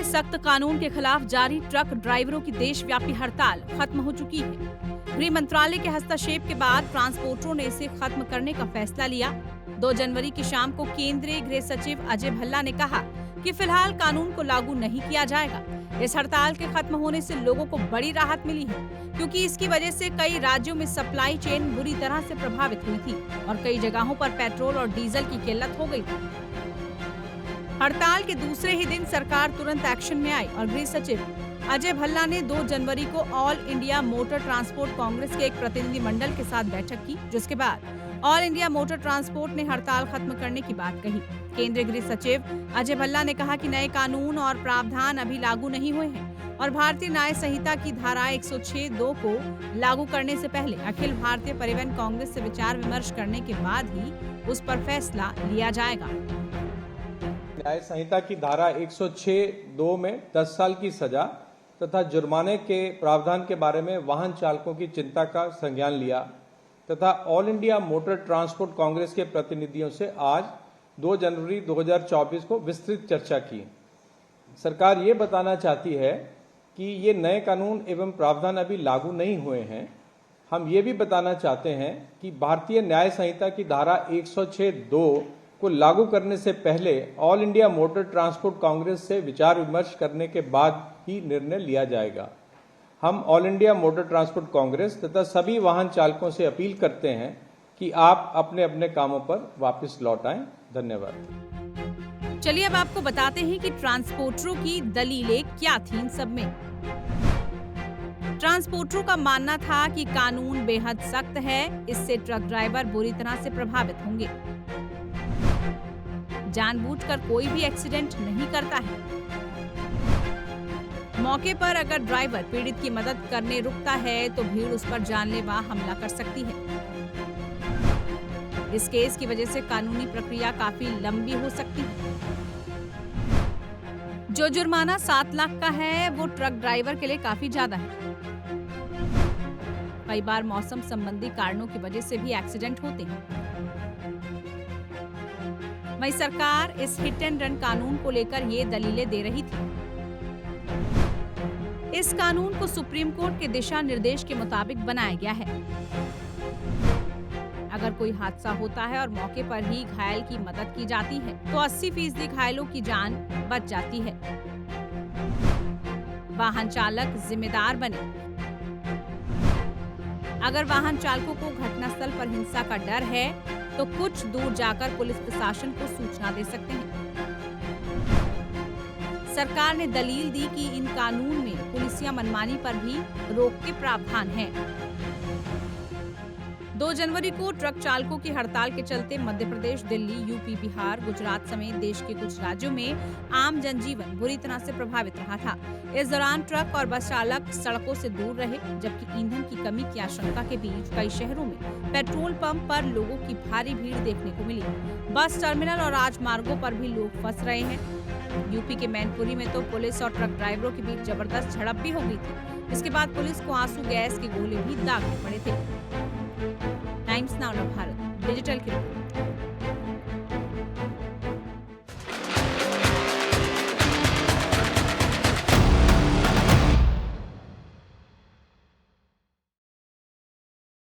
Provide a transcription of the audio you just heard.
सख्त कानून के खिलाफ जारी ट्रक ड्राइवरों की देशव्यापी हड़ताल खत्म हो चुकी है। गृह मंत्रालय के हस्तक्षेप के बाद ट्रांसपोर्टरों ने इसे खत्म करने का फैसला लिया। 2 जनवरी की शाम को केंद्रीय गृह सचिव अजय भल्ला ने कहा कि फिलहाल कानून को लागू नहीं किया जाएगा। इस हड़ताल के खत्म होने से लोगों को बड़ी राहत मिली है, क्योंकि इसकी वजह से कई राज्यों में सप्लाई चेन बुरी तरह से प्रभावित हुई थी और कई जगहों पर पेट्रोल और डीजल की किल्लत हो गई थी। हड़ताल के दूसरे ही दिन सरकार तुरंत एक्शन में आई और गृह सचिव अजय भल्ला ने 2 जनवरी को all India motor transport Congress के एक प्रतिनिधि मंडल के साथ बैठक की, जिसके बाद ऑल इंडिया मोटर ट्रांसपोर्ट ने हड़ताल खत्म करने की बात कही। केंद्रीय गृह सचिव अजय भल्ला ने कहा कि नए कानून और प्रावधान अभी लागू नहीं हुए हैं और भारतीय न्याय संहिता की धारा 106(2) को लागू करने से पहले अखिल भारतीय परिवहन कांग्रेस से विचार विमर्श करने के बाद ही उस पर फैसला लिया जाएगा। न्याय संहिता की धारा 106(2) में 10 साल की सजा तथा जुर्माने के प्रावधान के बारे में वाहन चालकों की चिंता का संज्ञान लिया तथा all India motor transport Congress के प्रतिनिधियों से आज 2 जनवरी 2024 को विस्तृत चर्चा की। सरकार ये बताना चाहती है कि ये नए कानून एवं प्रावधान अभी लागू नहीं हुए हैं। हम ये भी बताना चाहते हैं कि भारतीय न्याय संहिता की धारा 106(2) को लागू करने से पहले all India motor transport Congress से विचार विमर्श करने के बाद ही निर्णय लिया जाएगा। हम all India motor transport Congress तथा सभी वाहन चालकों से अपील करते हैं कि आप अपने अपने कामों पर वापस लौट आएं। धन्यवाद। चलिए अब आपको बताते हैं कि ट्रांसपोर्टरों की दलीलें क्या थीं सब में। ट्रांसपोर्टरों का मानना था कि कानून बेहद सख्त है, इससे ट्रक ड्राइवर बुरी तरह से प्रभावित होंगे। जानबूझकर कोई भी एक्सीडेंट नहीं करता है। मौके पर अगर ड्राइवर पीड़ित की मदद करने रुकता है तो भीड़ उस पर जानलेवा हमला कर सकती है। इस केस की वजह से कानूनी प्रक्रिया काफी लंबी हो सकती है। जो जुर्माना 7 लाख का है वो ट्रक ड्राइवर के लिए काफी ज्यादा है। कई बार मौसम संबंधी कारणों की वजह से भी एक्सीडेंट होते हैं। वहीं सरकार इस हिट एंड रन कानून को लेकर ये दलीलें दे रही थी। इस कानून को सुप्रीम कोर्ट के दिशा निर्देश के मुताबिक बनाया गया है। अगर कोई हादसा होता है और मौके पर ही घायल की मदद की जाती है तो 80% घायलों की जान बच जाती है। वाहन चालक जिम्मेदार बने। अगर वाहन चालकों को घटनास्थल पर हिंसा का डर है तो कुछ दूर जाकर पुलिस प्रशासन को सूचना दे सकते हैं। सरकार ने दलील दी कि इन कानून में पुलिसिया मनमानी पर भी रोक के प्रावधान है। 2 जनवरी को ट्रक चालकों की हड़ताल के चलते मध्य प्रदेश, दिल्ली, यूपी, बिहार, गुजरात समेत देश के कुछ राज्यों में आम जनजीवन बुरी तरह से प्रभावित रहा था। इस दौरान ट्रक और बस चालक सड़कों से दूर रहे, जबकि ईंधन की कमी की आशंका के बीच कई शहरों में पेट्रोल पंप पर लोगों की भारी भीड़ देखने को मिली। बस टर्मिनल और राजमार्गों पर भी लोग फंस रहे हैं। यूपी के मैनपुरी में तो पुलिस और ट्रक ड्राइवरों के बीच जबरदस्त झड़प भी हो गई थी। इसके बाद पुलिस को आंसू गैस के गोले भी दागने पड़े थे। टाइम्स नाउ भारत डिजिटल की रिपोर्ट।